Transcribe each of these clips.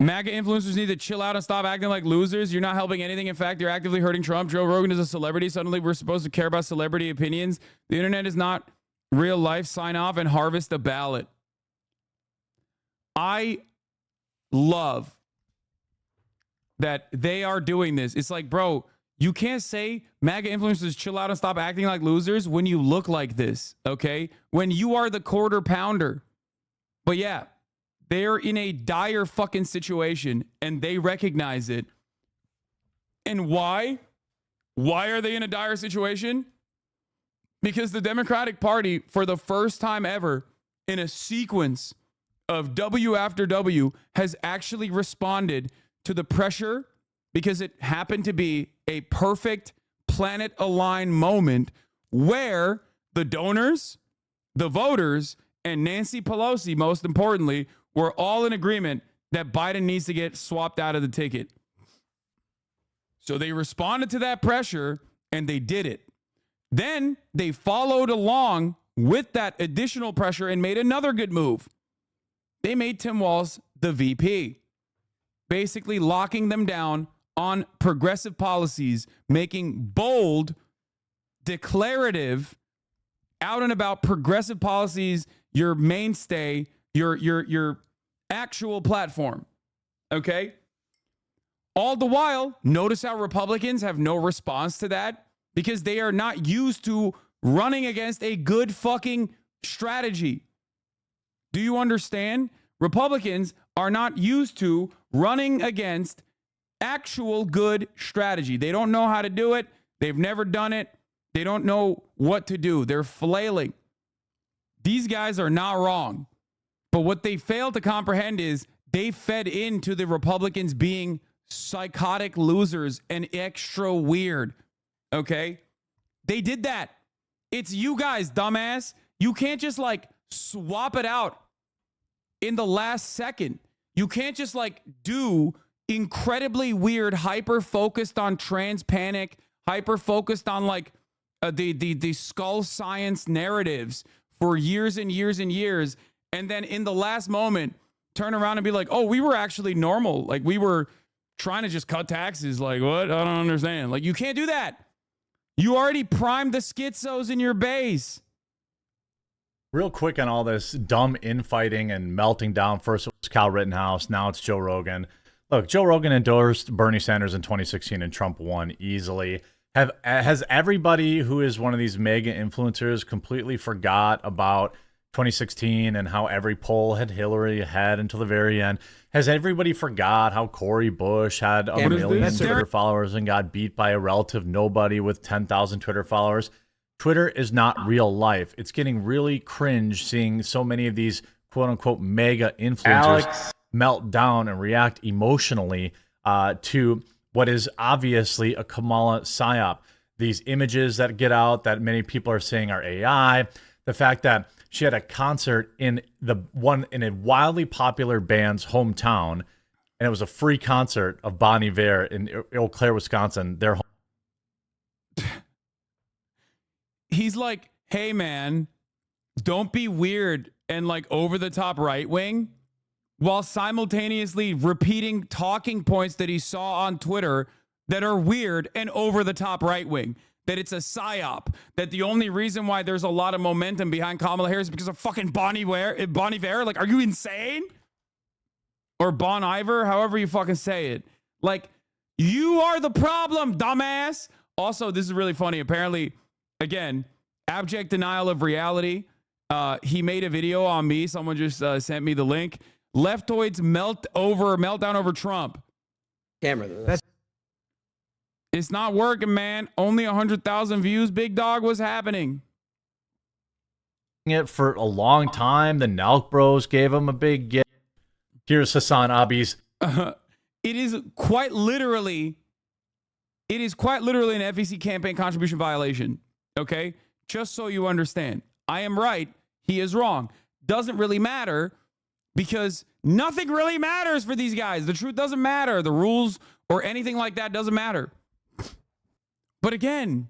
MAGA influencers need to chill out and stop acting like losers. You're not helping anything. In fact, you're actively hurting Trump. Joe Rogan is a celebrity. Suddenly, we're supposed to care about celebrity opinions. The internet is not real life. Sign off and harvest a ballot. I love that they are doing this. It's like, bro, you can't say MAGA influencers chill out and stop acting like losers when you look like this, okay? When you are the quarter pounder. But yeah, they're in a dire fucking situation and they recognize it. And why? Why are they in a dire situation? Because the Democratic Party, for the first time ever, in a sequence of W after W, has actually responded to the pressure because it happened to be a perfect planet-aligned moment where the donors, the voters, and Nancy Pelosi, most importantly, were all in agreement that Biden needs to get swapped out of the ticket. So they responded to that pressure and they did it. Then they followed along with that additional pressure and made another good move. They made Tim Walz the VP, basically locking them down on progressive policies, making bold, declarative, out and about progressive policies your mainstay, your actual platform. Okay? All the while, notice how Republicans have no response to that because they are not used to running against a good fucking strategy. Do you understand? Republicans are not used to running against actual good strategy. They don't know how to do it. They've never done it. They don't know what to do. They're flailing. These guys are not wrong. But what they fail to comprehend is they fed into the Republicans being psychotic losers and extra weird. Okay? They did that. It's you guys, dumbass. You can't just like swap it out in the last second. You can't just like do incredibly weird, hyper-focused on trans panic, hyper-focused on like the skull science narratives for years and years and years. And then in the last moment, turn around and be like, oh, we were actually normal. Like we were trying to just cut taxes. Like what? I don't understand. Like you can't do that. You already primed the schizos in your base. Real quick on all this dumb infighting and melting down. First it was Kyle Rittenhouse. Now it's Joe Rogan. Look, Joe Rogan endorsed Bernie Sanders in 2016 and Trump won easily. Has everybody who is one of these mega influencers completely forgot about 2016 and how every poll had Hillary ahead until the very end? Has everybody forgot how Cory Bush had a million Twitter followers and got beat by a relative nobody with 10,000 Twitter followers? Twitter is not real life. It's getting really cringe seeing so many of these quote-unquote mega influencers melt down and react emotionally to what is obviously a Kamala psyop. These images that get out that many people are saying are AI. The fact that she had a concert in a wildly popular band's hometown, and it was a free concert of Bon Iver in Eau Claire, Wisconsin. Their home. He's like, hey man, don't be weird and like over the top right wing, while simultaneously repeating talking points that he saw on Twitter that are weird and over the top right wing. That it's a psyop. That the only reason why there's a lot of momentum behind Kamala Harris is because of fucking Bon Iver. Like, are you insane? Or Bon Iver, however you fucking say it. Like, you are the problem, dumbass. Also, this is really funny. Apparently, again, abject denial of reality. He made a video on me. Someone just sent me the link. Leftoids meltdown over Trump. Camera. It's not working, man. Only 100,000 views. Big dog, what's happening? It for a long time. The Nelk Bros gave him a big gift. Here's Hasanabi's. It is quite literally an FEC campaign contribution violation. Okay? Just so you understand. I am right. He is wrong. Doesn't really matter because nothing really matters for these guys. The truth doesn't matter. The rules or anything like that doesn't matter. But again,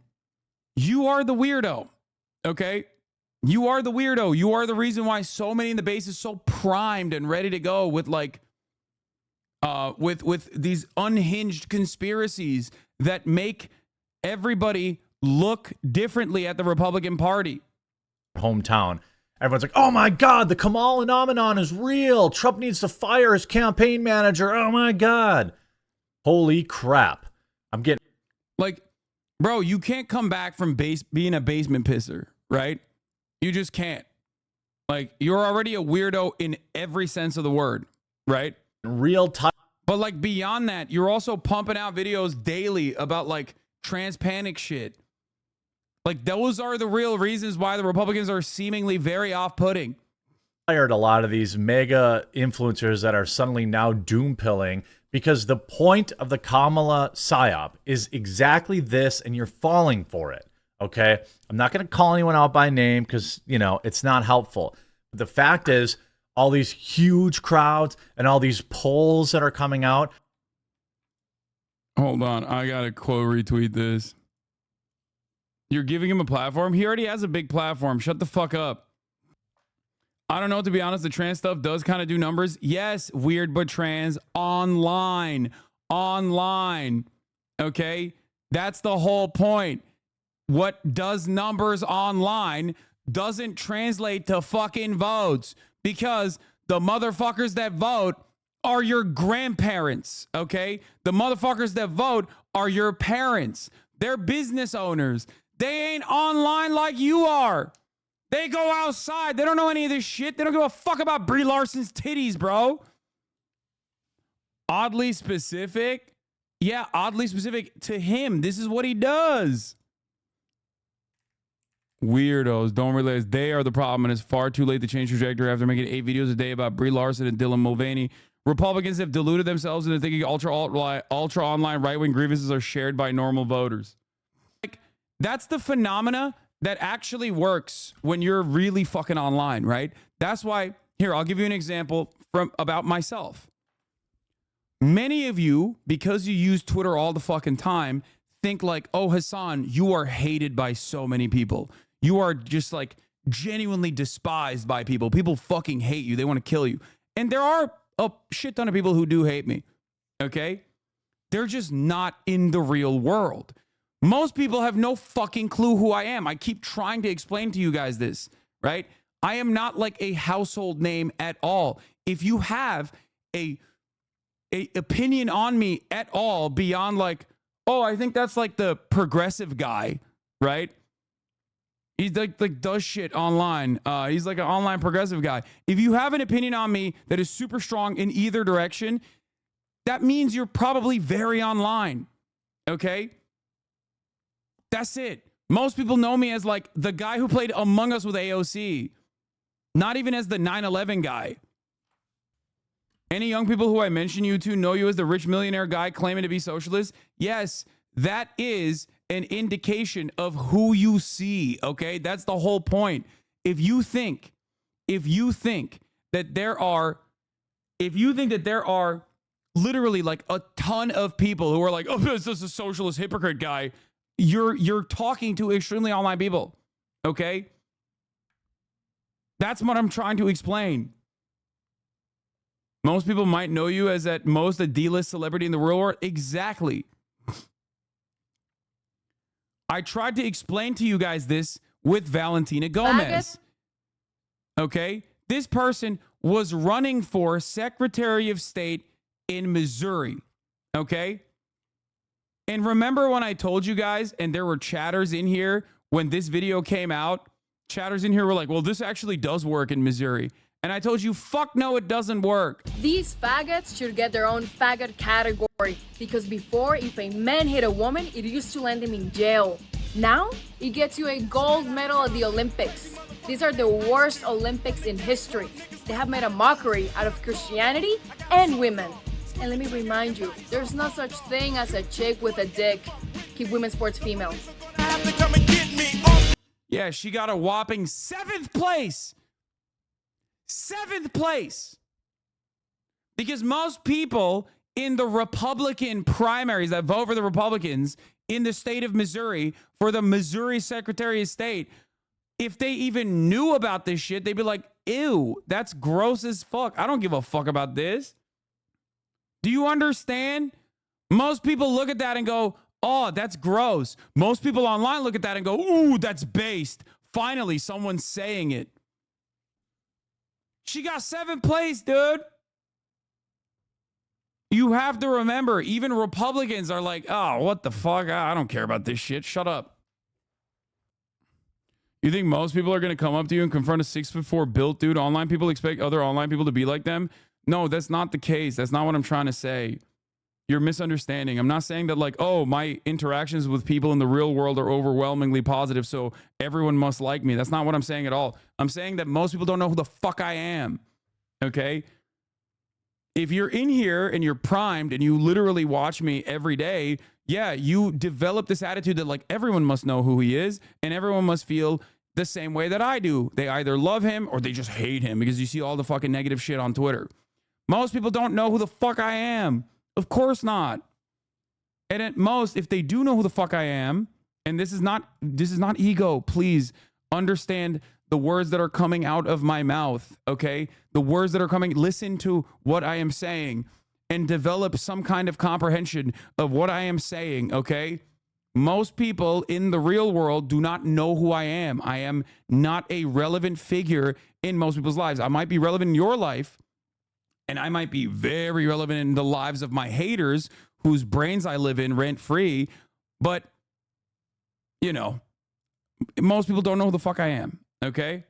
you are the weirdo, okay? You are the weirdo. You are the reason why so many in the base is so primed and ready to go with like with these unhinged conspiracies that make everybody look differently at the Republican Party. Hometown. Everyone's like, oh my God, the Kamal phenomenon is real. Trump needs to fire his campaign manager. Oh my God. Holy crap. I'm getting... Like, bro, you can't come back from being a basement pisser, right? You just can't. Like, you're already a weirdo in every sense of the word, right? Real time. But like beyond that, you're also pumping out videos daily about like trans panic shit. Like those are the real reasons why the Republicans are seemingly very off-putting. Fired a lot of these mega influencers that are suddenly now doom pilling because the point of the Kamala psyop is exactly this, and you're falling for it. Okay, I'm not going to call anyone out by name because, you know, it's not helpful. But the fact is, all these huge crowds and all these polls that are coming out. Hold on, I got to quote retweet this. You're giving him a platform? He already has a big platform. Shut the fuck up. I don't know, to be honest, the trans stuff does kind of do numbers. Yes, weird but trans. Online. Okay? That's the whole point. What does numbers online doesn't translate to fucking votes because the motherfuckers that vote are your grandparents, okay? The motherfuckers that vote are your parents. They're business owners. They ain't online like you are. They go outside. They don't know any of this shit. They don't give a fuck about Brie Larson's titties, bro. Oddly specific? Yeah, oddly specific to him. This is what he does. Weirdos don't realize they are the problem, and it's far too late to change trajectory after making 8 videos a day about Brie Larson and Dylan Mulvaney. Republicans have deluded themselves into thinking ultra online right-wing grievances are shared by normal voters. Like, that's the phenomena that actually works when you're really fucking online, right? That's why, here, I'll give you an example about myself. Many of you, because you use Twitter all the fucking time, think like, oh, Hasan, you are hated by so many people. You are just like genuinely despised by people. People fucking hate you. They want to kill you. And there are a shit ton of people who do hate me. Okay? They're just not in the real world. Most people have no fucking clue who I am. I keep trying to explain to you guys this, right? I am not like a household name at all. If you have a opinion on me at all beyond like, oh, I think that's like the progressive guy, right? He's like does shit online. He's like an online progressive guy. If you have an opinion on me that is super strong in either direction, that means you're probably very online. Okay? That's it. Most people know me as like the guy who played Among Us with AOC. Not even as the 9/11 guy. Any young people who I mention you to know you as the rich millionaire guy claiming to be socialist? Yes, that is an indication of who you see, okay? That's the whole point. If you think that there are literally like a ton of people who are like, oh, this is a socialist hypocrite guy, you're talking to extremely online people, okay? That's what I'm trying to explain. Most people might know you as at most a D-list celebrity in the real world. Exactly. I tried to explain to you guys this with Valentina Gomez. Okay? This person was running for Secretary of State in Missouri. Okay? And remember when I told you guys, and there were chatters in here when this video came out, chatters in here were like, well, this actually does work in Missouri. And I told you, fuck no, it doesn't work. These faggots should get their own faggot category because before, if a man hit a woman, it used to land him in jail. Now, it gets you a gold medal at the Olympics. These are the worst Olympics in history. They have made a mockery out of Christianity and women. And let me remind you, there's no such thing as a chick with a dick. Keep women's sports female. Yeah, she got a whopping 7th place. 7th place. Because most people in the Republican primaries that vote for the Republicans in the state of Missouri for the Missouri Secretary of State, if they even knew about this shit, they'd be like, ew, that's gross as fuck. I don't give a fuck about this. Do you understand? Most people look at that and go, oh, that's gross. Most people online look at that and go, ooh, that's based. Finally, someone's saying it. She got 7th place, dude. You have to remember, even Republicans are like, oh, what the fuck? I don't care about this shit. Shut up. You think most people are going to come up to you and confront a 6'4" built dude? Online people expect other online people to be like them? No, that's not the case. That's not what I'm trying to say. You're misunderstanding. I'm not saying that like, oh, my interactions with people in the real world are overwhelmingly positive, so everyone must like me. That's not what I'm saying at all. I'm saying that most people don't know who the fuck I am. Okay? If you're in here and you're primed and you literally watch me every day, yeah, you develop this attitude that like everyone must know who he is and everyone must feel the same way that I do. They either love him or they just hate him because you see all the fucking negative shit on Twitter. Most people don't know who the fuck I am. Of course not. And at most, if they do know who the fuck I am, and this is not ego, please understand the words that are coming out of my mouth, okay? The words that are coming, listen to what I am saying and develop some kind of comprehension of what I am saying, okay? Most people in the real world do not know who I am. I am not a relevant figure in most people's lives. I might be relevant in your life, and I might be very relevant in the lives of my haters whose brains I live in rent-free, but, you know, most people don't know who the fuck I am, okay?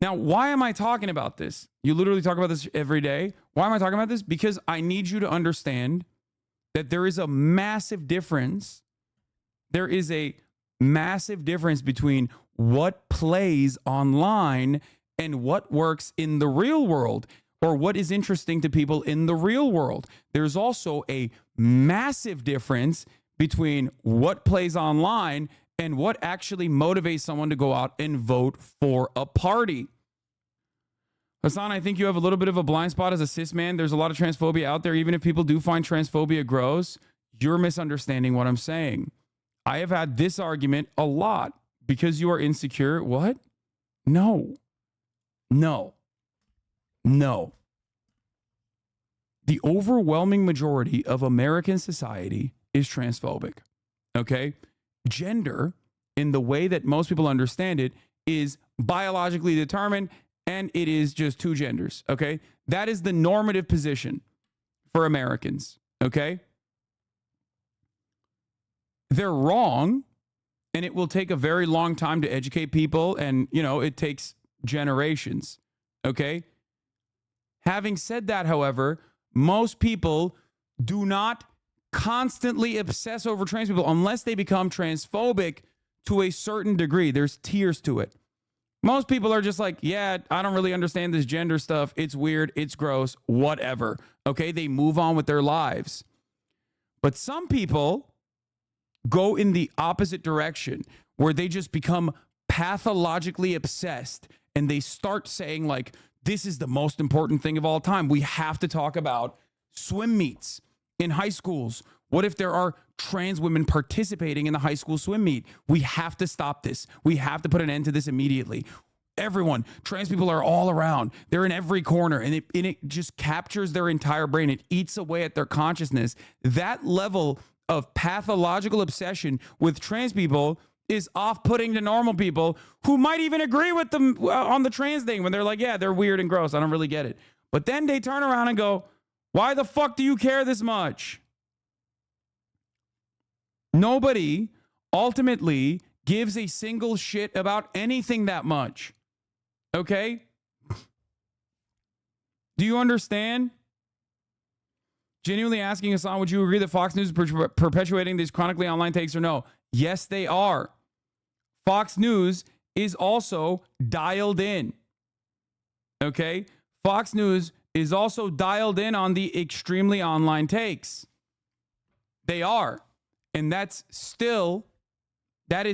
Now, why am I talking about this? You literally talk about this every day. Why am I talking about this? Because I need you to understand that there is a massive difference. There is a massive difference between what plays online and what works in the real world, or what is interesting to people in the real world. There's also a massive difference between what plays online and what actually motivates someone to go out and vote for a party. Hasan, I think you have a little bit of a blind spot as a cis man. There's a lot of transphobia out there. Even if people do find transphobia gross, you're misunderstanding what I'm saying. I have had this argument a lot. Because you are insecure. What? No. The overwhelming majority of American society is transphobic. Okay? Gender, in the way that most people understand it, is biologically determined, and it is just two genders. Okay? That is the normative position for Americans. Okay? They're wrong, and it will take a very long time to educate people, and, you know, it takes generations. Okay? Having said that, however, most people do not constantly obsess over trans people unless they become transphobic to a certain degree. There's tiers to it. Most people are just like, yeah, I don't really understand this gender stuff. It's weird. It's gross. Whatever. Okay? They move on with their lives. But some people go in the opposite direction where they just become pathologically obsessed and they start saying like, this is the most important thing of all time. We have to talk about swim meets in high schools. What if there are trans women participating in the high school swim meet? We have to stop this. We have to put an end to this immediately. Everyone, trans people are all around. They're in every corner, and it just captures their entire brain. It eats away at their consciousness. That level of pathological obsession with trans people is off-putting to normal people who might even agree with them on the trans thing when they're like, yeah, they're weird and gross. I don't really get it. But then they turn around and go, why the fuck do you care this much? Nobody ultimately gives a single shit about anything that much. Okay? Do you understand? Genuinely asking Hasan, would you agree that Fox News is perpetuating these chronically online takes or no? Yes, they are. Fox News is also dialed in. Okay? Fox News is also dialed in on the extremely online takes. They are. And that is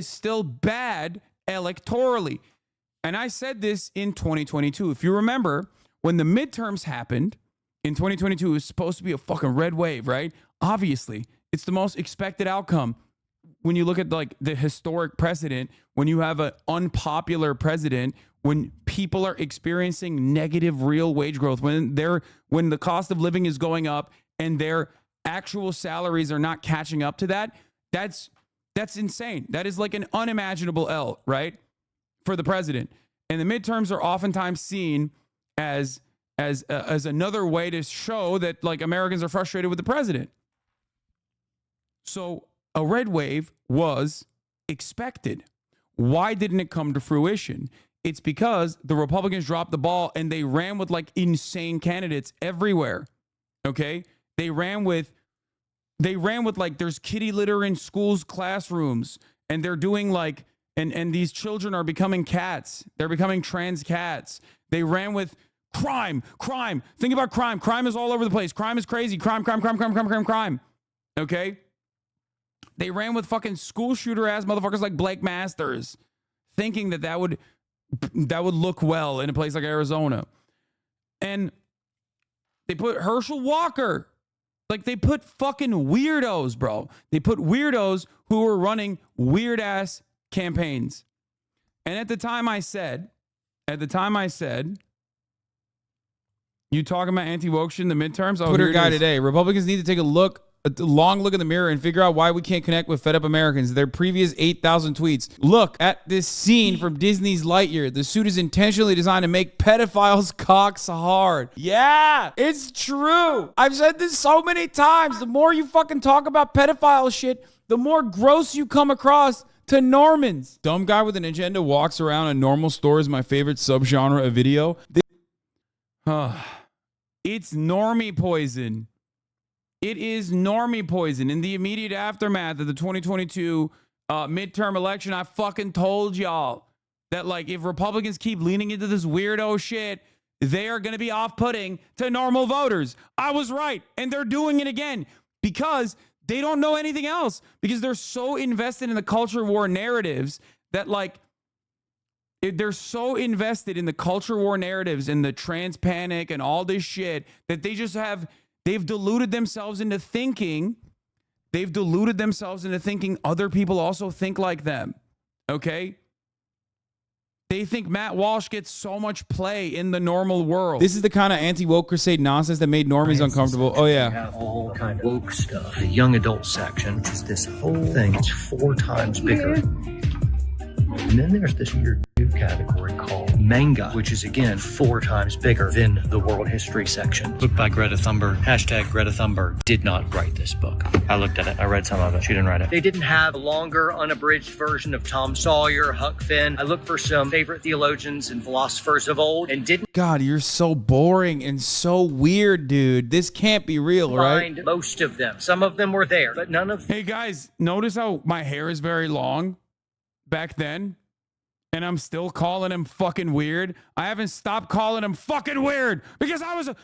still bad electorally. And I said this in 2022. If you remember, when the midterms happened in 2022, it was supposed to be a fucking red wave, right? Obviously, it's the most expected outcome. when you look at like the historic precedent, when you have an unpopular president, when people are experiencing negative real wage growth, when the cost of living is going up and their actual salaries are not catching up to that, that's insane. That is like an unimaginable L, right? For the president. And the midterms are oftentimes seen as another way to show that like Americans are frustrated with the president. So a red wave was expected. Why didn't it come to fruition? It's because the Republicans dropped the ball and they ran with like insane candidates everywhere. Okay? They ran with like there's kitty litter in schools' classrooms, and they're doing like and these children are becoming cats. They're becoming trans cats. They ran with crime. Think about crime. Crime is all over the place. Crime is crazy. Crime. Okay? They ran with fucking school shooter ass motherfuckers like Blake Masters, thinking that would look well in a place like Arizona. And they put Herschel Walker. Like, they put fucking weirdos, bro. They put weirdos who were running weird ass campaigns. And at the time I said, you talking about anti-woke shit in the midterms? Oh, Twitter guy today. Republicans need to take a long look in the mirror and figure out why we can't connect with fed up Americans. Their previous 8,000 tweets. Look at this scene from Disney's Lightyear. The suit is intentionally designed to make pedophiles' cocks hard. Yeah, it's true. I've said this so many times. The more you fucking talk about pedophile shit, the more gross you come across to Normans. Dumb guy with an agenda walks around a normal store is my favorite subgenre of video. It's normie poison. It is normie poison. In the immediate aftermath of the 2022 midterm election, I fucking told y'all that, like, if Republicans keep leaning into this weirdo shit, they are going to be off-putting to normal voters. I was right. And they're doing it again because they don't know anything else, because they're so invested in the culture war narratives that, like, they're so invested in the culture war narratives and the trans panic and all this shit that they've deluded themselves into thinking other people also think like them. Okay? They think Matt Walsh gets so much play in the normal world. This is the kind of anti-woke crusade nonsense that made normies uncomfortable. Oh, yeah. Have all kind of woke stuff. The young adult section, which is this whole thing, it's 4 times bigger. And then there's this weird new category called manga, which is again 4 times bigger than the world history section. Book by Greta Thunberg. Hashtag Greta Thunberg did not write this book. I looked at it. I read some of it. She didn't write it. They didn't have a longer, unabridged version of Tom Sawyer, Huck Finn. I looked for some favorite theologians and philosophers of old and didn't God, you're so boring and so weird, dude. This can't be real, right? find most of them. Some of them were there, but none of them. Hey, guys, notice how my hair is very long back then? And I'm still calling him fucking weird. I haven't stopped calling him fucking weird because this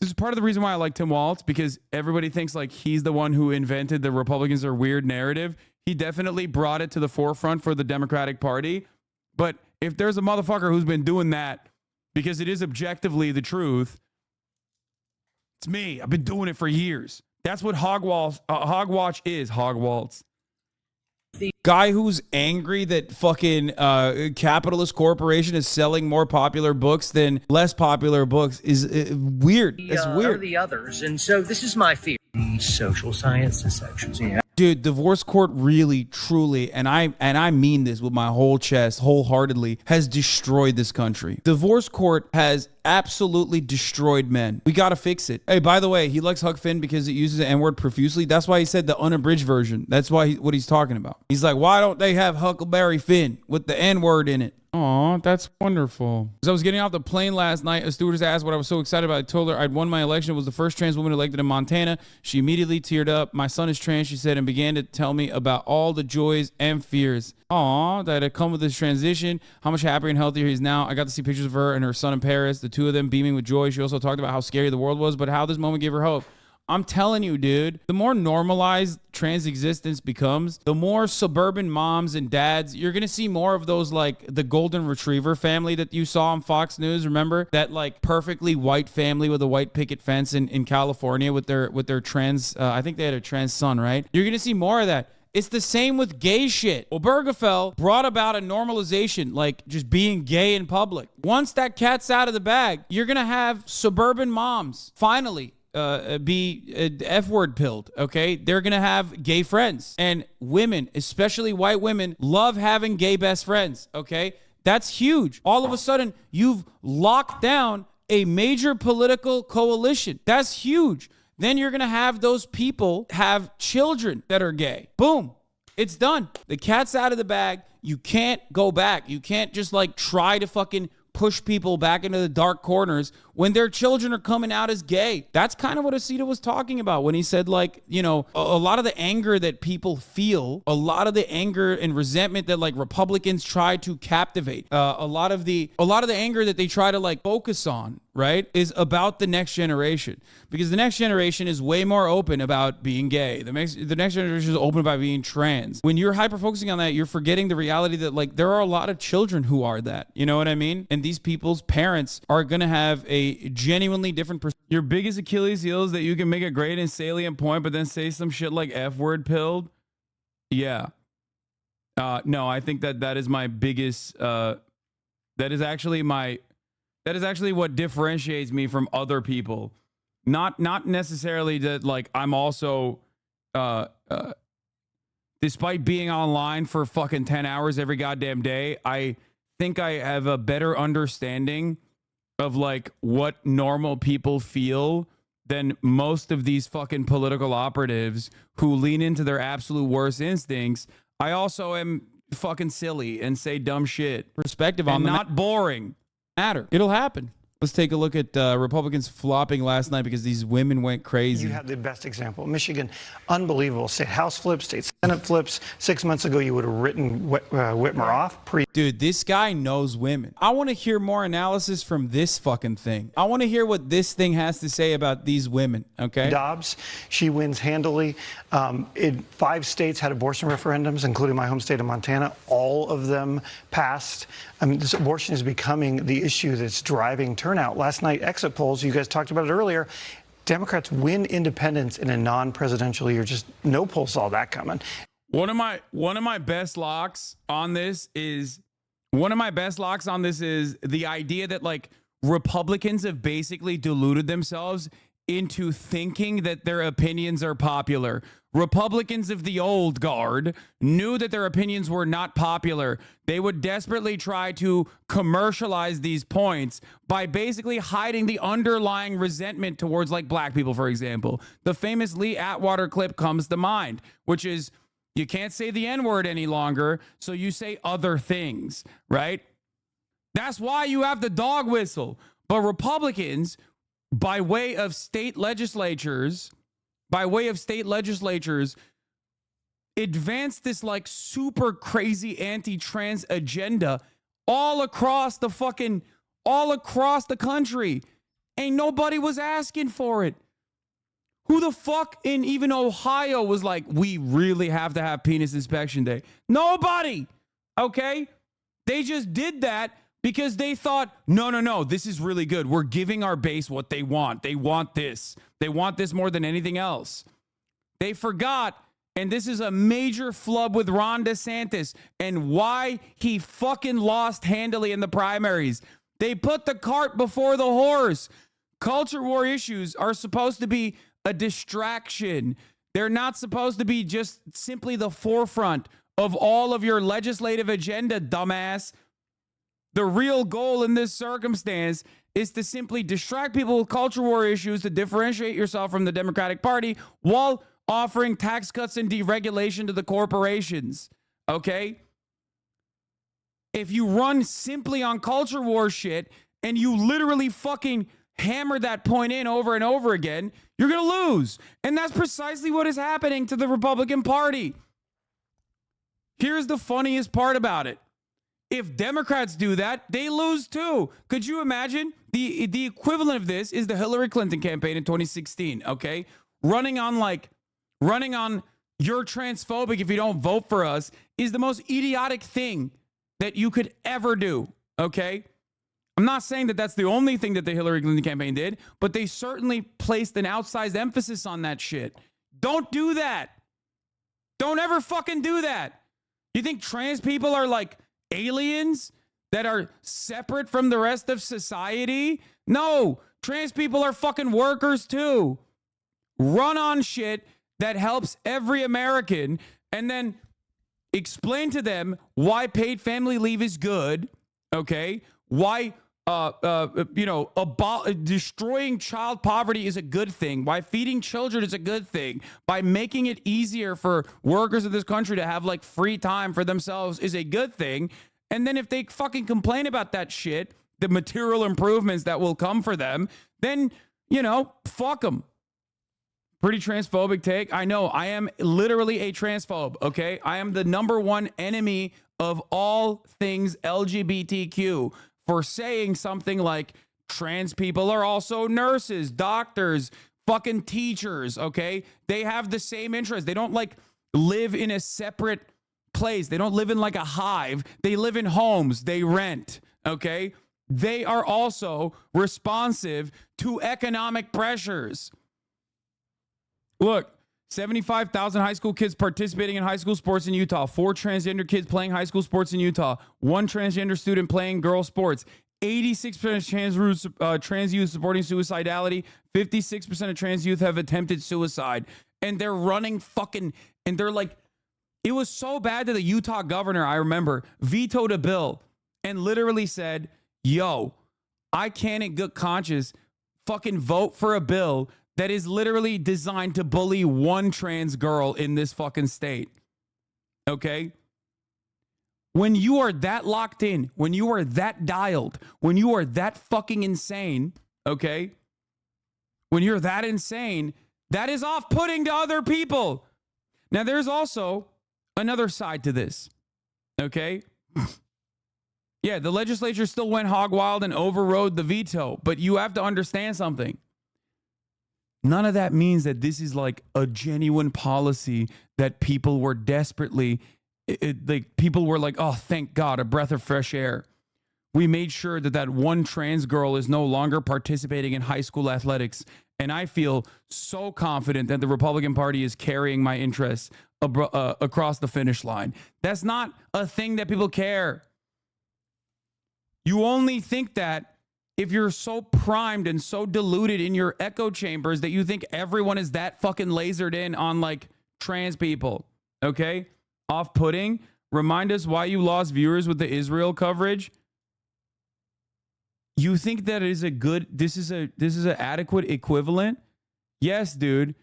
is part of the reason why I like Tim Walz, because everybody thinks like he's the one who invented the Republicans are weird narrative. He definitely brought it to the forefront for the Democratic Party. But if there's a motherfucker who's been doing that because it is objectively the truth, it's me. I've been doing it for years. That's what Hogwatch is. Hogwaltz. Guy who's angry that fucking capitalist corporation is selling more popular books than less popular books is weird. It's weird. Are the others, and so this is my fear. The social sciences sections. Yeah. Dude, divorce court really, truly, and I mean this with my whole chest, wholeheartedly, has destroyed this country. Divorce court has absolutely destroyed men. We gotta fix it. Hey, by the way, he likes Huck Finn because it uses the N-word profusely. That's why he said the unabridged version. That's why what he's talking about. He's like, why don't they have Huckleberry Finn with the N-word in it? Aw, that's wonderful. As I was getting off the plane last night, a stewardess asked what I was so excited about. I told her I'd won my election. It was the first trans woman elected in Montana. She immediately teared up. My son is trans, she said, and began to tell me about all the joys and fears. Aw, that had come with this transition, how much happier and healthier he is now. I got to see pictures of her and her son in Paris, the two of them beaming with joy. She also talked about how scary the world was, but how this moment gave her hope. I'm telling you, dude, the more normalized trans existence becomes, the more suburban moms and dads, you're going to see more of those, like the golden retriever family that you saw on Fox News. Remember that like perfectly white family with a white picket fence in California with their trans, I think they had a trans son, right? You're going to see more of that. It's the same with gay shit. Obergefell brought about a normalization, like just being gay in public. Once that cat's out of the bag, you're going to have suburban moms finally be F-word pilled, okay? They're going to have gay friends. And women, especially white women, love having gay best friends, okay? That's huge. All of a sudden, you've locked down a major political coalition. That's huge. Then you're going to have those people have children that are gay. Boom. It's done. The cat's out of the bag. You can't go back. You can't just like try to fucking push people back into the dark corners when their children are coming out as gay. That's kind of what Asita was talking about when he said, like, you know, a lot of the anger that people feel, a lot of the anger and resentment that like Republicans try to captivate, a lot of the anger that they try to like focus on, right, is about the next generation, because the next generation is way more open about being gay. The next generation is open about being trans. When you're hyper focusing on that, you're forgetting the reality that like there are a lot of children who are that. You know what I mean? And these people's parents are gonna have a genuinely different perspective. Your biggest Achilles heel is that you can make a great and salient point, but then say some shit like F-word pilled. Yeah. No, I think that is my biggest. That is actually what differentiates me from other people. Not necessarily that like I'm also, despite being online for fucking 10 hours every goddamn day, I think I have a better understanding of like what normal people feel than most of these fucking political operatives who lean into their absolute worst instincts. I also am fucking silly and say dumb shit. Perspective on the not boring. Matter. It'll happen. Let's take a look at Republicans flopping last night because these women went crazy. You have the best example. Michigan, unbelievable. State House flips, state Senate flips. 6 months ago, you would have written Whitmer off. Dude, this guy knows women. I want to hear more analysis from this fucking thing. I want to hear what this thing has to say about these women, okay? Dobbs, she wins handily. 5 states had abortion referendums, including my home state of Montana. All of them passed. I mean, this abortion is becoming the issue that's driving turnout. Last night, exit polls, you guys talked about it earlier, Democrats win independents in a non-presidential year. Just no poll saw that coming. One of my best locks on this is the idea that like Republicans have basically deluded themselves into thinking that their opinions are popular. Republicans of the old guard knew that their opinions were not popular. They would desperately try to commercialize these points by basically hiding the underlying resentment towards like black people, for example. The famous Lee Atwater clip comes to mind, which is you can't say the N-word any longer, so you say other things, right? That's why you have the dog whistle. But Republicans, by way of state legislatures, advance this like super crazy anti-trans agenda all across the country. Ain't nobody was asking for it. Who the fuck in even Ohio was like, we really have to have penis inspection day? Nobody. Okay? They just did that because they thought, no, this is really good. We're giving our base what they want. They want this. They want this more than anything else. They forgot, and this is a major flub with Ron DeSantis and why he fucking lost handily in the primaries. They put the cart before the horse. Culture war issues are supposed to be a distraction. They're not supposed to be just simply the forefront of all of your legislative agenda, dumbass. The real goal in this circumstance is to simply distract people with culture war issues to differentiate yourself from the Democratic Party while offering tax cuts and deregulation to the corporations. Okay? If you run simply on culture war shit and you literally fucking hammer that point in over and over again, you're going to lose. And that's precisely what is happening to the Republican Party. Here's the funniest part about it. If Democrats do that, they lose too. Could you imagine? The equivalent of this is the Hillary Clinton campaign in 2016, okay? Running on you're transphobic if you don't vote for us is the most idiotic thing that you could ever do, okay? I'm not saying that that's the only thing that the Hillary Clinton campaign did, but they certainly placed an outsized emphasis on that shit. Don't do that. Don't ever fucking do that. You think trans people are like aliens that are separate from the rest of society? No, trans people are fucking workers too. Run on shit that helps every American and then explain to them why paid family leave is good, okay? Why destroying child poverty is a good thing. Why feeding children is a good thing. By making it easier for workers of this country to have like free time for themselves is a good thing. And then if they fucking complain about that shit, the material improvements that will come for them, then, fuck them. Pretty transphobic take. I know. I am literally a transphobe, okay? I am the number one enemy of all things LGBTQ for saying something like trans people are also nurses, doctors, fucking teachers, okay? They have the same interests. They don't like live in a separate place. They don't live in like a hive. They live in homes. They rent, okay? They are also responsive to economic pressures. Look, 75,000 high school kids participating in high school sports in Utah. 4 transgender kids playing high school sports in Utah. 1 transgender student playing girl sports. 86% of trans youth supporting suicidality. 56% of trans youth have attempted suicide. And they're running fucking, and they're like, it was so bad that the Utah governor, I remember, vetoed a bill and literally said, yo, I can't in good conscience fucking vote for a bill that is literally designed to bully 1 trans girl in this fucking state. Okay? When you are that locked in, when you are that dialed, when you are that fucking insane, okay? When you're that insane, that is off-putting to other people. Now, there's also another side to this, okay? Yeah, the legislature still went hog wild and overrode the veto, but you have to understand something. None of that means that this is like a genuine policy that people were desperately, people were like, oh, thank God, a breath of fresh air. We made sure that 1 trans girl is no longer participating in high school athletics. And I feel so confident that the Republican Party is carrying my interests across the finish line. That's not a thing that people care. You only think that if you're so primed and so deluded in your echo chambers that you think everyone is that fucking lasered in on like trans people, okay? Off-putting. Remind us why you lost viewers with the Israel coverage. You think that it is this is an adequate equivalent? Yes, dude.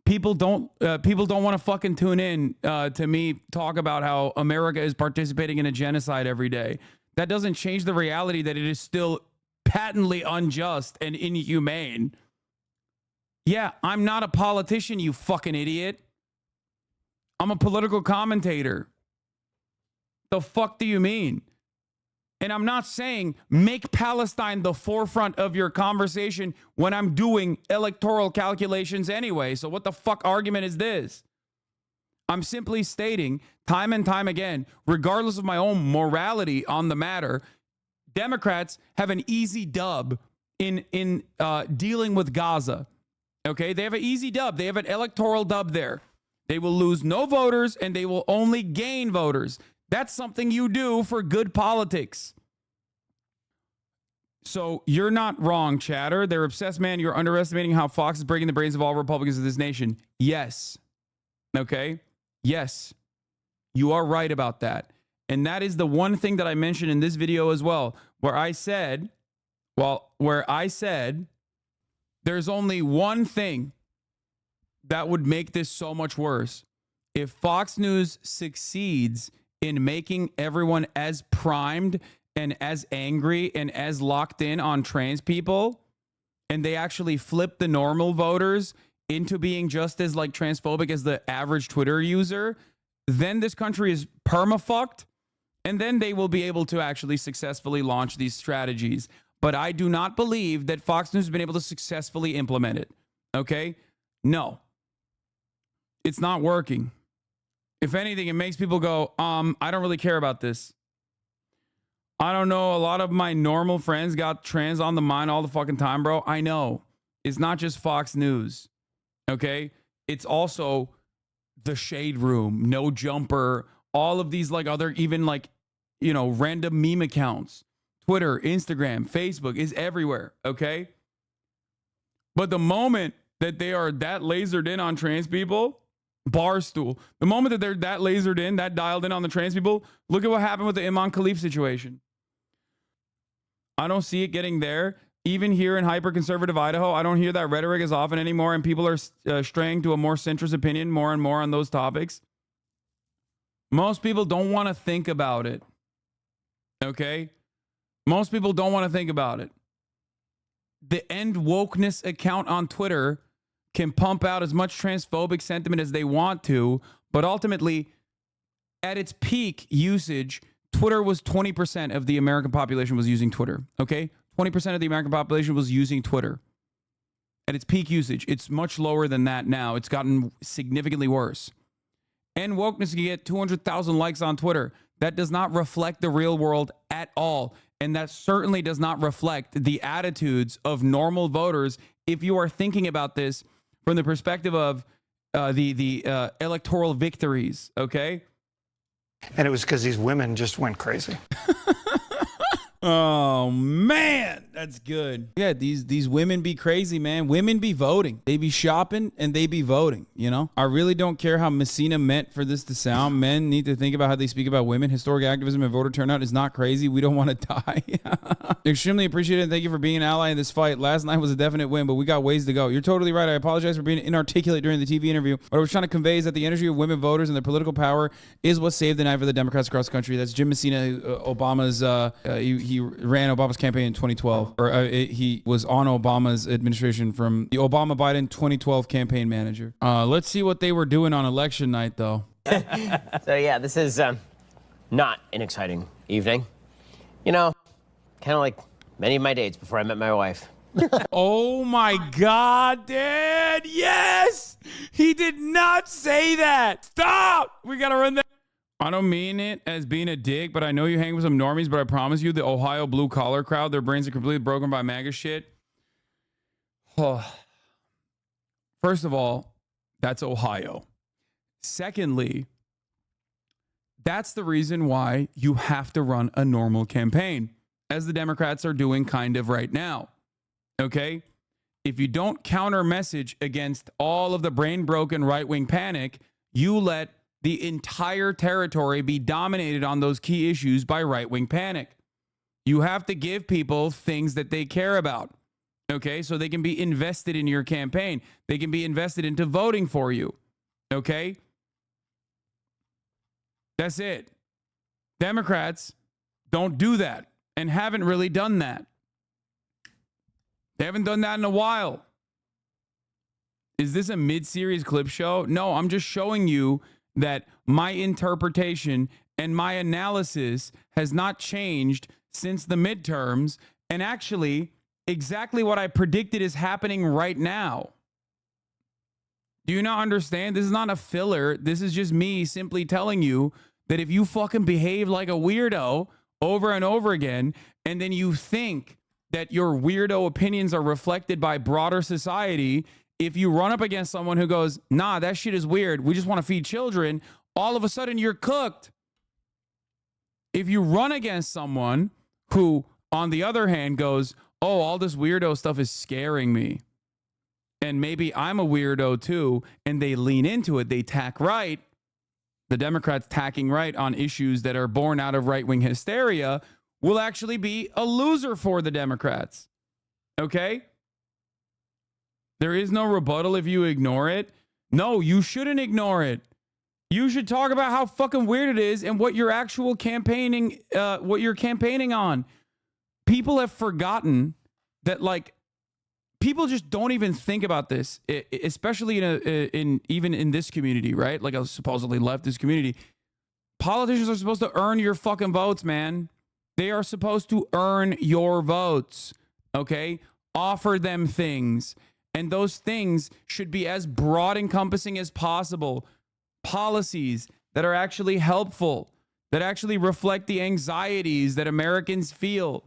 People don't want to fucking tune in to me talk about how America is participating in a genocide every day. That doesn't change the reality that it is still patently unjust and inhumane. Yeah, I'm not a politician, you fucking idiot. I'm a political commentator. The fuck do you mean? And I'm not saying make Palestine the forefront of your conversation when I'm doing electoral calculations anyway. So what the fuck argument is this? I'm simply stating time and time again, regardless of my own morality on the matter, Democrats have an easy dub in dealing with Gaza. Okay, they have an easy dub. They have an electoral dub there. They will lose no voters and they will only gain voters. That's something you do for good politics. So you're not wrong, chatter. They're obsessed, man. You're underestimating how Fox is breaking the brains of all Republicans of this nation. Yes. Okay? Yes. You are right about that. And that is the one thing that I mentioned in this video as well, where I said there's only one thing that would make this so much worse. If Fox News succeeds in making everyone as primed and as angry and as locked in on trans people, and they actually flip the normal voters into being just as like transphobic as the average Twitter user, then this country is perma-fucked, and then they will be able to actually successfully launch these strategies. But I do not believe that Fox News has been able to successfully implement it. Okay? No. It's not working. If anything, it makes people go, I don't really care about this. I don't know. A lot of my normal friends got trans on the mind all the fucking time, bro. I know. It's not just Fox News. Okay? It's also the Shade Room, No Jumper, all of these like other even like, you know, random meme accounts, Twitter, Instagram, Facebook is everywhere. Okay. But the moment that they are that lasered in on trans people, Barstool, the moment that they're that lasered in, that dialed in on the trans people, look at what happened with the Imam Khalif situation. I don't see it getting there. Even here in hyper-conservative Idaho, I don't hear that rhetoric as often anymore, and people are straying to a more centrist opinion more and more on those topics. Most people don't want to think about it. Okay? Most people don't want to think about it. The End Wokeness account on Twitter can pump out as much transphobic sentiment as they want to, but ultimately, at its peak usage, Twitter was 20% of the American population was using Twitter. Okay? 20% of the American population was using Twitter. At its peak usage, it's much lower than that now. It's gotten significantly worse. And wokeness can get 200,000 likes on Twitter. That does not reflect the real world at all. And that certainly does not reflect the attitudes of normal voters if you are thinking about this from the perspective of the electoral victories, okay? And it was because these women just went crazy. Oh man, that's good. Yeah, these women be crazy, man. Women be voting. They be shopping and they be voting, you know? I really don't care how Messina meant for this to sound. Men need to think about how they speak about women. Historic activism and voter turnout is not crazy. We don't want to die. Extremely appreciated. Thank you for being an ally in this fight. Last night was a definite win, but we got ways to go. You're totally right. I apologize for being inarticulate during the TV interview. What I was trying to convey is that the energy of women voters and their political power is what saved the night for the Democrats across the country. That's Jim Messina, Obama's, he ran Obama's campaign in 2012, or he was on Obama's administration from the Obama-Biden 2012 campaign manager. Let's see what they were doing on election night, though. So yeah, this is not an exciting evening. You know, kind of like many of my dates before I met my wife. Oh my God, Dad! Yes! He did not say that! Stop! We gotta run that. I don't mean it as being a dick, but I know you hang with some normies, but I promise you, the Ohio blue collar crowd, their brains are completely broken by MAGA shit. Oh. First of all, that's Ohio. Secondly, that's the reason why you have to run a normal campaign, as the Democrats are doing kind of right now. Okay? If you don't counter message against all of the brain broken right-wing panic, you let the entire territory be dominated on those key issues by right-wing panic. You have to give people things that they care about, okay? So they can be invested in your campaign. They can be invested into voting for you, okay? That's it. Democrats don't do that and haven't really done that. They haven't done that in a while. Is this a mid-series clip show? No, I'm just showing you that my interpretation and my analysis has not changed since the midterms, and actually exactly what I predicted is happening right now. Do you not understand? This is not a filler. This is just me simply telling you that if you fucking behave like a weirdo over and over again, and then you think that your weirdo opinions are reflected by broader society, if you run up against someone who goes, nah, that shit is weird, we just want to feed children, all of a sudden you're cooked. If you run against someone who, on the other hand, goes, oh, all this weirdo stuff is scaring me, and maybe I'm a weirdo too, and they lean into it, they tack right, the Democrats tacking right on issues that are born out of right-wing hysteria, will actually be a loser for the Democrats. Okay? There is no rebuttal if you ignore it. No, you shouldn't ignore it. You should talk about how fucking weird it is and what your actual campaigning, what you're campaigning on. People have forgotten that, like, people just don't even think about this, especially even in this community, right? Like a supposedly leftist community. Politicians are supposed to earn your fucking votes, man. They are supposed to earn your votes, okay? Offer them things. And those things should be as broad encompassing as possible. Policies that are actually helpful, that actually reflect the anxieties that Americans feel.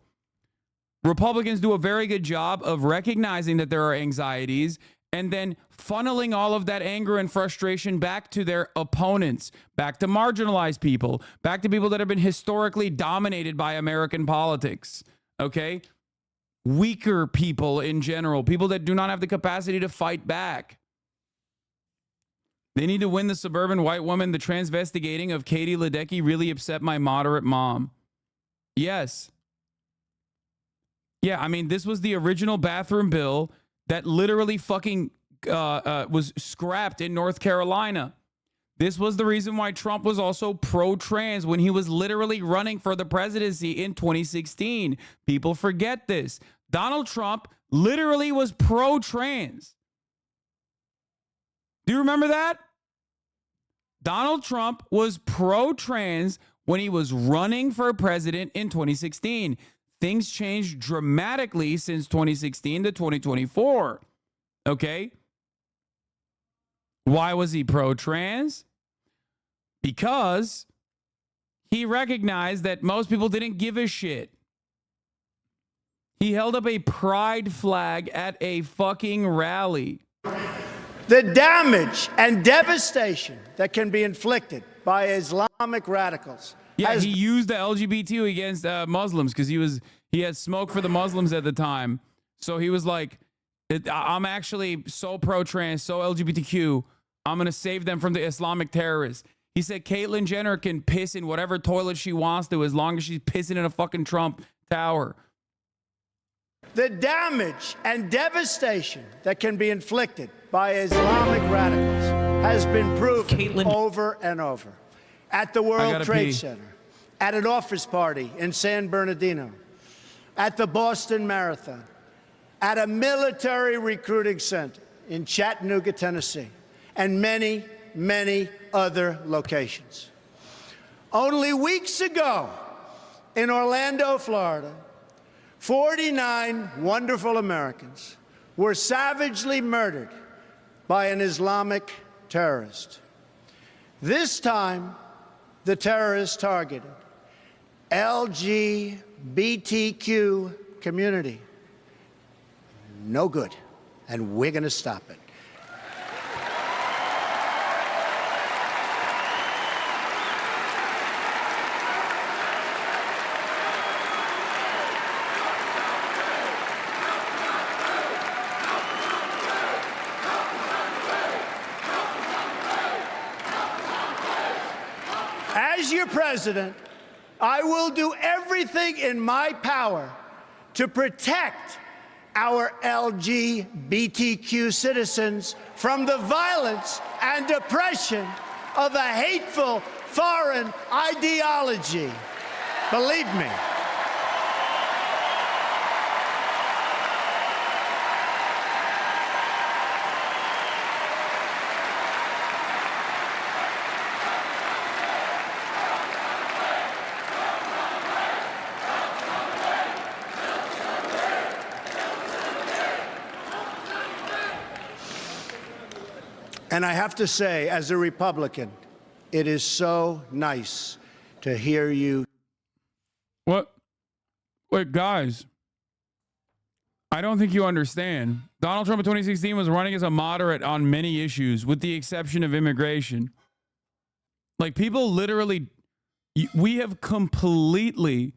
Republicans do a very good job of recognizing that there are anxieties and then funneling all of that anger and frustration back to their opponents, back to marginalized people, back to people that have been historically dominated by American politics, okay? Weaker people in general, people that do not have the capacity to fight back. They need to win the suburban white woman. The transvestigating of Katie Ledecky really upset my moderate mom. Yes. Yeah, I mean, this was the original bathroom bill that literally fucking was scrapped in North Carolina. This was the reason why Trump was also pro-trans when he was literally running for the presidency in 2016. People forget this. Donald Trump literally was pro-trans. Do you remember that? Donald Trump was pro-trans when he was running for president in 2016. Things changed dramatically since 2016 to 2024. Okay? Why was he pro-trans? Because he recognized that most people didn't give a shit. He held up a pride flag at a fucking rally. The damage and devastation that can be inflicted by Islamic radicals. Yeah, he used the LGBT against Muslims because he had smoke for the Muslims at the time. So he was like, I'm actually so pro-trans, so LGBTQ, I'm going to save them from the Islamic terrorists. He said Caitlyn Jenner can piss in whatever toilet she wants to as long as she's pissing in a fucking Trump tower. The damage and devastation that can be inflicted by Islamic radicals has been proven over and over. At the World Trade Center, at an office party in San Bernardino, at the Boston Marathon, at a military recruiting center in Chattanooga, Tennessee, and many, many other locations. Only weeks ago in Orlando, Florida, 49 wonderful Americans were savagely murdered by an Islamic terrorist. This time, the terrorist targeted LGBTQ community. No good, and we're going to stop it. As your president, I will do everything in my power to protect our LGBTQ citizens from the violence and oppression of a hateful foreign ideology. Believe me. And I have to say, as a Republican, it is so nice to hear you. What? Wait, guys. I don't think you understand. Donald Trump in 2016 was running as a moderate on many issues, with the exception of immigration. Like, people literally, we have completely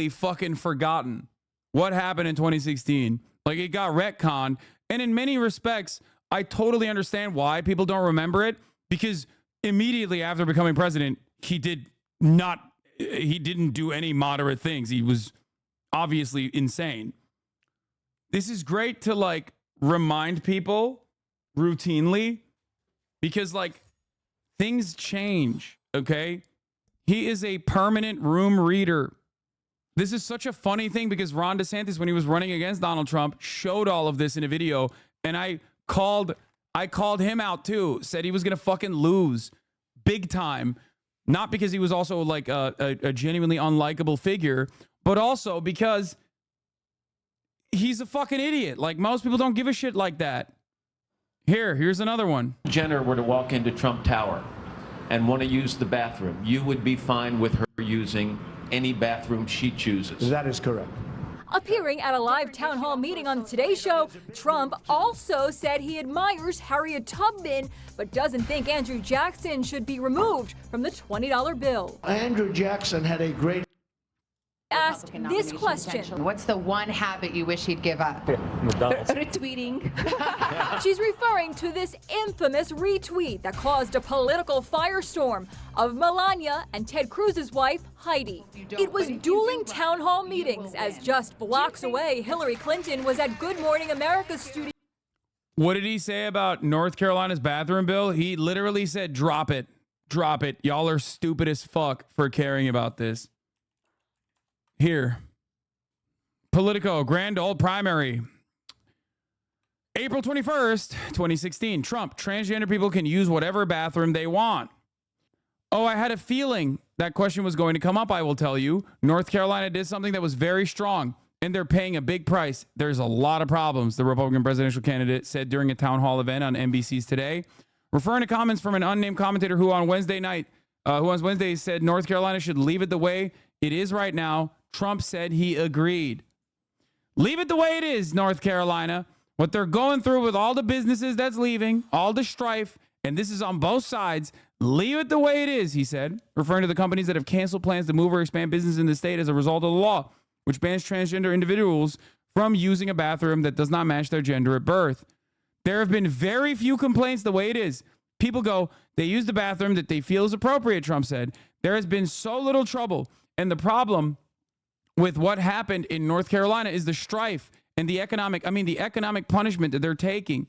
fucking forgotten what happened in 2016. Like, it got retconned. And in many respects, I totally understand why people don't remember it, because immediately after becoming president, he didn't do any moderate things. He was obviously insane. This is great to like remind people routinely, because like things change, okay? He is a permanent room reader. This is such a funny thing because Ron DeSantis, when he was running against Donald Trump, showed all of this in a video, and I called him out too, said he was going to fucking lose big time, not because he was also like a genuinely unlikable figure, but also because he's a fucking idiot. Like, most people don't give a shit like that. Here's another one. Jenner were to walk into Trump Tower and want to use the bathroom, you would be fine with her using any bathroom she chooses. That is correct. Appearing at a live town hall meeting on the Today Show, Trump also said he admires Harriet Tubman, but doesn't think Andrew Jackson should be removed from the $20 bill. Andrew Jackson had a great Asked this question. What's the one habit you wish he'd give up? Retweeting. She's referring to this infamous retweet that caused a political firestorm of Melania and Ted Cruz's wife, Heidi. It was dueling town hall meetings as just blocks away, Hillary Clinton was at Good Morning America's studio. What did he say about North Carolina's bathroom bill? He literally said, drop it. Drop it. Y'all are stupid as fuck for caring about this. Here. Politico, grand old primary. April 21st, 2016. Trump, transgender people can use whatever bathroom they want. Oh, I had a feeling that question was going to come up, I will tell you. North Carolina did something that was very strong, and they're paying a big price. There's a lot of problems, the Republican presidential candidate said during a town hall event on NBC's Today, referring to comments from an unnamed commentator who on Wednesday said North Carolina should leave it the way it is right now. Trump said he agreed. Leave it the way it is, North Carolina. What they're going through with all the businesses that's leaving, all the strife, and this is on both sides, leave it the way it is, he said, referring to the companies that have canceled plans to move or expand business in the state as a result of the law, which bans transgender individuals from using a bathroom that does not match their gender at birth. There have been very few complaints the way it is. People go, they use the bathroom that they feel is appropriate, Trump said. There has been so little trouble. And the problem with what happened in North Carolina is the strife and the economic punishment that they're taking.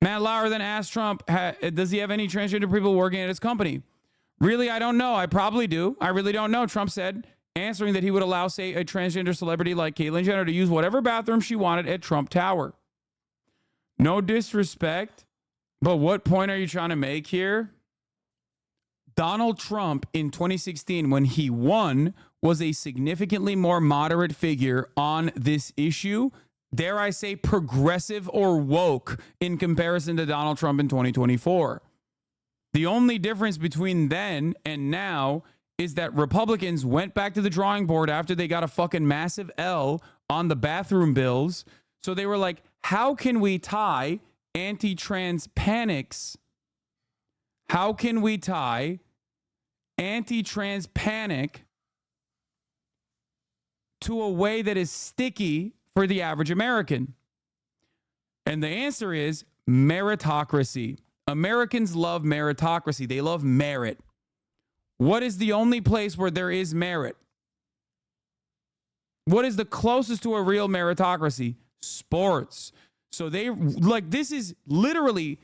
Matt Lauer then asked Trump, does he have any transgender people working at his company? Really, I don't know. I probably do. I really don't know, Trump said, answering that he would allow, say, a transgender celebrity like Caitlyn Jenner to use whatever bathroom she wanted at Trump Tower. No disrespect, but what point are you trying to make here? Donald Trump in 2016, when he won, was a significantly more moderate figure on this issue. Dare I say progressive or woke in comparison to Donald Trump in 2024. The only difference between then and now is that Republicans went back to the drawing board after they got a fucking massive L on the bathroom bills. So they were like, how can we tie anti-trans panics? How can we tie anti-trans panic to a way that is sticky for the average American? And the answer is meritocracy. Americans love meritocracy. They love merit. What is the only place where there is merit? What is the closest to a real meritocracy? Sports. So they like, this is literally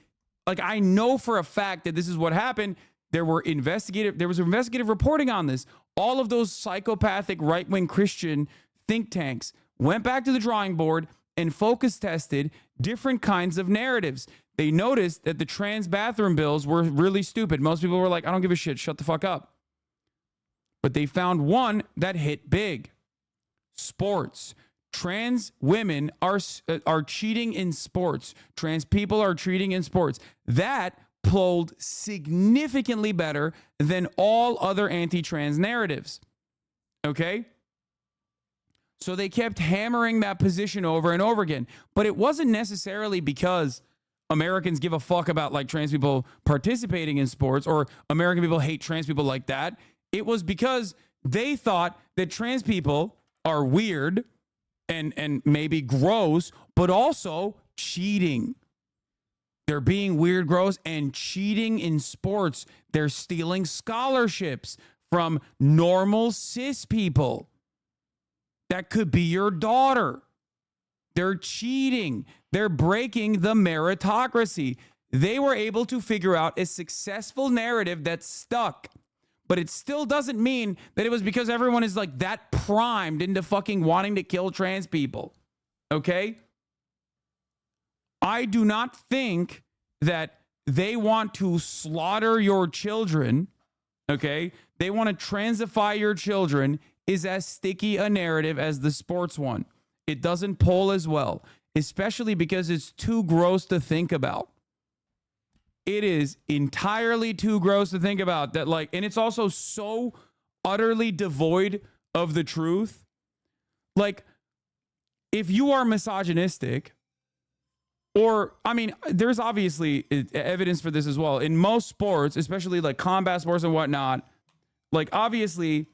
like, I know for a fact that this is what happened. There was investigative reporting on this. All of those psychopathic right-wing Christian think tanks went back to the drawing board and focus tested different kinds of narratives. They noticed that the trans bathroom bills were really stupid. Most people were like, I don't give a shit, shut the fuck up. But they found one that hit big. Sports. Trans women are cheating in sports. Trans people are cheating in sports. That polled significantly better than all other anti-trans narratives. Okay? So they kept hammering that position over and over again. But it wasn't necessarily because Americans give a fuck about like trans people participating in sports or American people hate trans people like that. It was because they thought that trans people are weird and maybe gross, but also cheating. They're being weird, gross, and cheating in sports. They're stealing scholarships from normal cis people. That could be your daughter. They're cheating. They're breaking the meritocracy. They were able to figure out a successful narrative that stuck. But it still doesn't mean that it was because everyone is like that primed into fucking wanting to kill trans people. Okay? I do not think that they want to slaughter your children. Okay? They want to transify your children is as sticky a narrative as the sports one. It doesn't poll as well, especially because it's too gross to think about. It is entirely too gross to think about that, like, and it's also so utterly devoid of the truth. Like, if you are misogynistic, or, I mean, there's obviously evidence for this as well. In most sports, especially like combat sports and whatnot, like obviously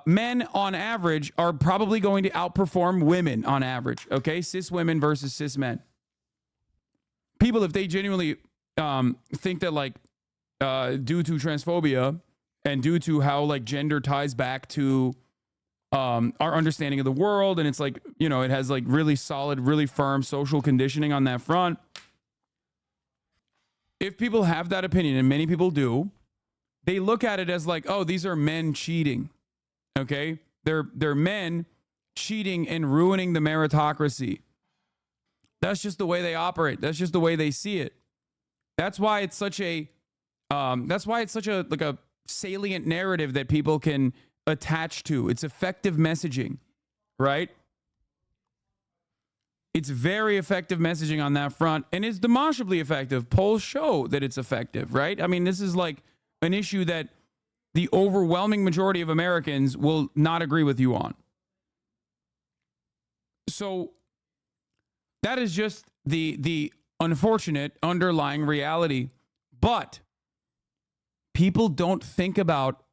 men on average are probably going to outperform women on average, okay? Cis women versus cis men. People, if they genuinely think that like due to transphobia and due to how like gender ties back to our understanding of the world, and it's like, you know, it has like really solid, really firm social conditioning on that front. If people have that opinion, and many people do, they look at it as like, oh, these are men cheating. Okay? They're men cheating and ruining the meritocracy. That's just the way they operate. That's just the way they see it. That's why it's such a like a salient narrative that people can attach to. It's effective messaging, right? It's very effective messaging on that front, and it's demonstrably effective. Polls show that it's effective, right? I mean, this is like an issue that the overwhelming majority of Americans will not agree with you on. So that is just the unfortunate underlying reality. But people don't think about,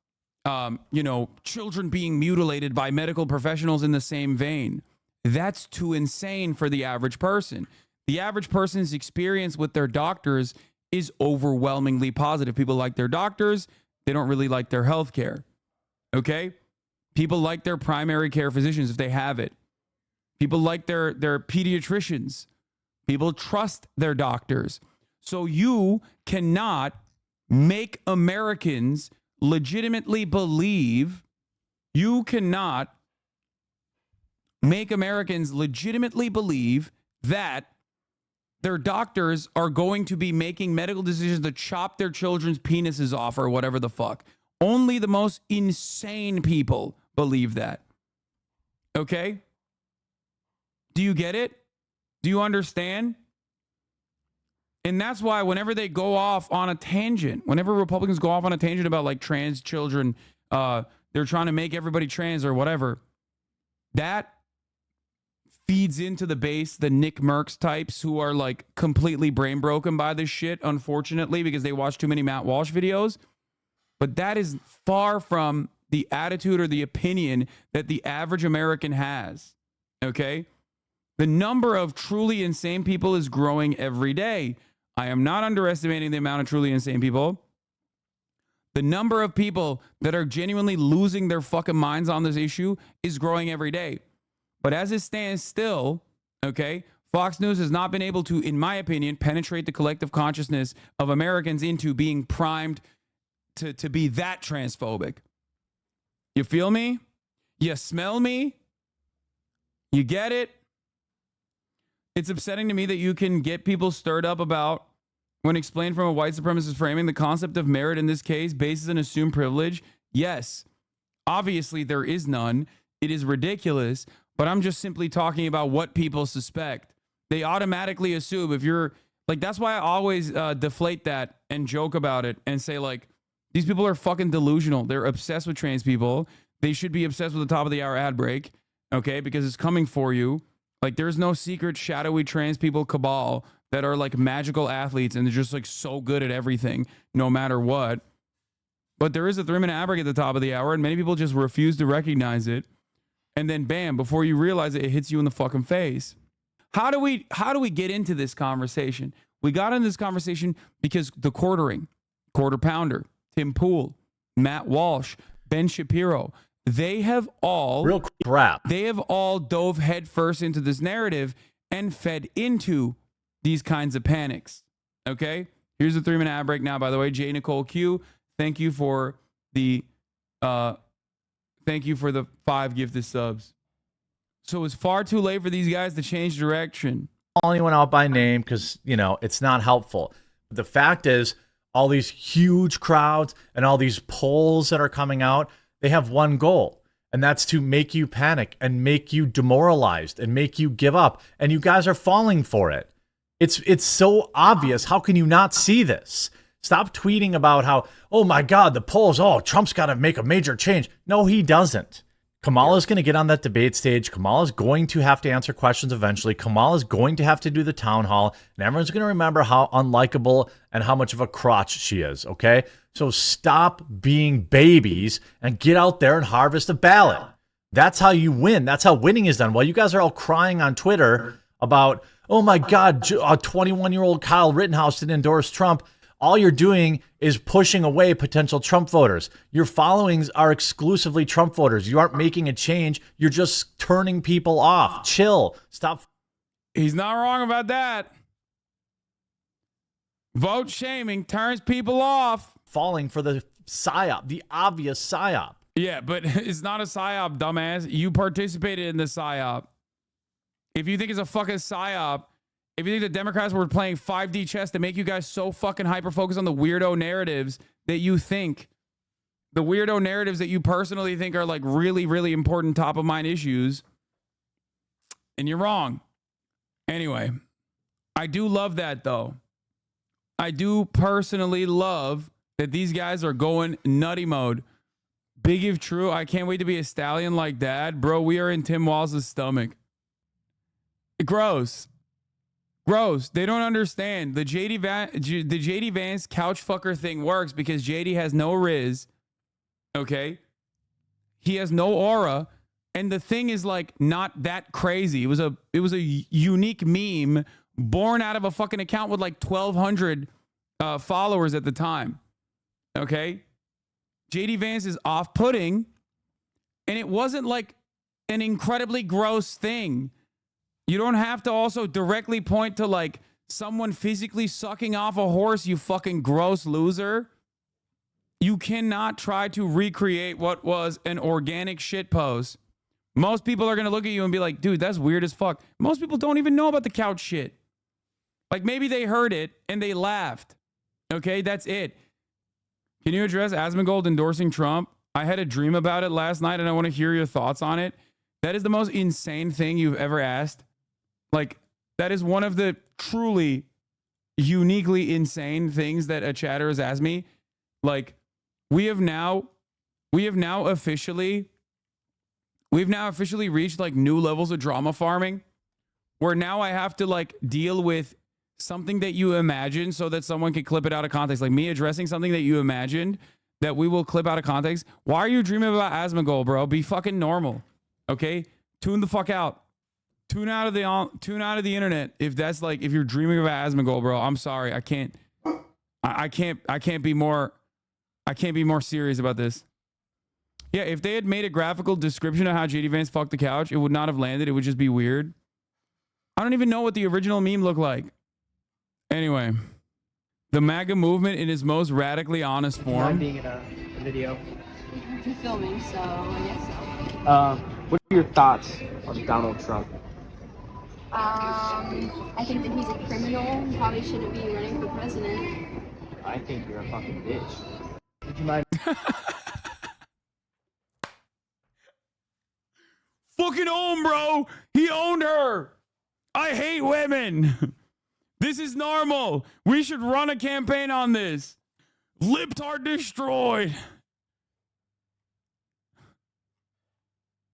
you know, children being mutilated by medical professionals in the same vein. That's too insane for the average person. The average person's experience with their doctors is overwhelmingly positive. People like their doctors. They don't really like their health care. Okay? People like their primary care physicians if they have it. People like their pediatricians. People trust their doctors. So you cannot make Americans legitimately believe, you cannot make Americans legitimately believe that their doctors are going to be making medical decisions to chop their children's penises off or whatever the fuck. Only the most insane people believe that. Okay? Do you get it? Do you understand? And that's why whenever they go off on a tangent, whenever Republicans go off on a tangent about like trans children, they're trying to make everybody trans or whatever, that feeds into the base, the Nick Merckx types who are like completely brain broken by this shit, unfortunately, because they watch too many Matt Walsh videos. But that is far from the attitude or the opinion that the average American has. Okay? The number of truly insane people is growing every day. I am not underestimating the amount of truly insane people. The number of people that are genuinely losing their fucking minds on this issue is growing every day. But as it stands still, okay, Fox News has not been able to, in my opinion, penetrate the collective consciousness of Americans into being primed to be that transphobic. You feel me? You smell me? You get it? It's upsetting to me that you can get people stirred up about, when explained from a white supremacist framing, the concept of merit in this case bases an assumed privilege. Yes, obviously there is none. It is ridiculous, but I'm just simply talking about what people suspect. They automatically assume if you're, like, that's why I always deflate that and joke about it and say, like, these people are fucking delusional. They're obsessed with trans people. They should be obsessed with the top of the hour ad break, okay, because it's coming for you. Like, there's no secret, shadowy trans people cabal that are like magical athletes and they're just like so good at everything, no matter what. But there is a 3-minute ad break at the top of the hour, and many people just refuse to recognize it. And then, bam, before you realize it, it hits you in the fucking face. How do we get into this conversation? We got into this conversation because the quarter pounder, Tim Pool, Matt Walsh, Ben Shapiro, they have all real crap. They have all dove headfirst into this narrative and fed into these kinds of panics. Okay? Here's a 3-minute ad break now, by the way. J. Nicole Q, thank you for the 5 gifted subs. So it's far too late for these guys to change direction. Calling anyone out by name because, you know, it's not helpful. The fact is, all these huge crowds and all these polls that are coming out, they have one goal, and that's to make you panic and make you demoralized and make you give up. And you guys are falling for it. It's so obvious. How can you not see this? Stop tweeting about how, oh my God, the polls, oh, Trump's got to make a major change. No, he doesn't. Kamala's going to get on that debate stage. Kamala's going to have to answer questions eventually. Kamala's going to have to do the town hall, and everyone's going to remember how unlikable and how much of a crotch she is, okay? So stop being babies and get out there and harvest a ballot. That's how you win. That's how winning is done. While you guys are all crying on Twitter about, oh my God, a 21-year-old Kyle Rittenhouse didn't endorse Trump, all you're doing is pushing away potential Trump voters. Your followings are exclusively Trump voters. You aren't making a change. You're just turning people off. Chill. Stop. He's not wrong about that. Vote shaming turns people off. Falling for the psyop, the obvious psyop. Yeah, but it's not a psyop, dumbass. You participated in the psyop. If you think it's a fucking psyop, if you think the Democrats were playing 5D chess to make you guys so fucking hyper-focused on the weirdo narratives that you think, the weirdo narratives that you personally think are like really, really important top-of-mind issues, and you're wrong. Anyway, I do love that, though. I do personally love that these guys are going nutty mode. Big if true, I can't wait to be a stallion like that. Bro, we are in Tim Walz's stomach. Gross. Gross. They don't understand. The JD Vance couch fucker thing works because JD has no riz. Okay? He has no aura. And the thing is like not that crazy. It was a unique meme born out of a fucking account with like 1,200 followers at the time. Okay? JD Vance is off-putting, and it wasn't like an incredibly gross thing. You don't have to also directly point to like someone physically sucking off a horse, you fucking gross loser. You cannot try to recreate what was an organic shitpost. Most people are going to look at you and be like, dude, that's weird as fuck. Most people don't even know about the couch shit. Like maybe they heard it and they laughed. Okay, that's it. Can you address Asmongold endorsing Trump? I had a dream about it last night and I want to hear your thoughts on it. That is the most insane thing you've ever asked. Like, that is one of the truly uniquely insane things that a chatter has asked me. Like, we have now officially reached like new levels of drama farming where now I have to like deal with something that you imagine so that someone can clip it out of context. Like me addressing something that you imagined that we will clip out of context. Why are you dreaming about Asmongold, bro? Be fucking normal. Okay? Tune the fuck out. Tune out of the internet if that's like if you're dreaming about Asmongold, bro. I'm sorry. I can't be more serious about this. Yeah, if they had made a graphical description of how JD Vance fucked the couch, it would not have landed. It would just be weird. I don't even know what the original meme looked like. Anyway, the MAGA movement in its most radically honest form. I'm being in a video. You're filming, so I guess so. What are your thoughts on Donald Trump? I think that he's a criminal. Probably shouldn't be running for president. I think you're a fucking bitch. Would you mind? Fucking own, bro. He owned her. I hate women. This is normal. We should run a campaign on this. Libtard destroyed.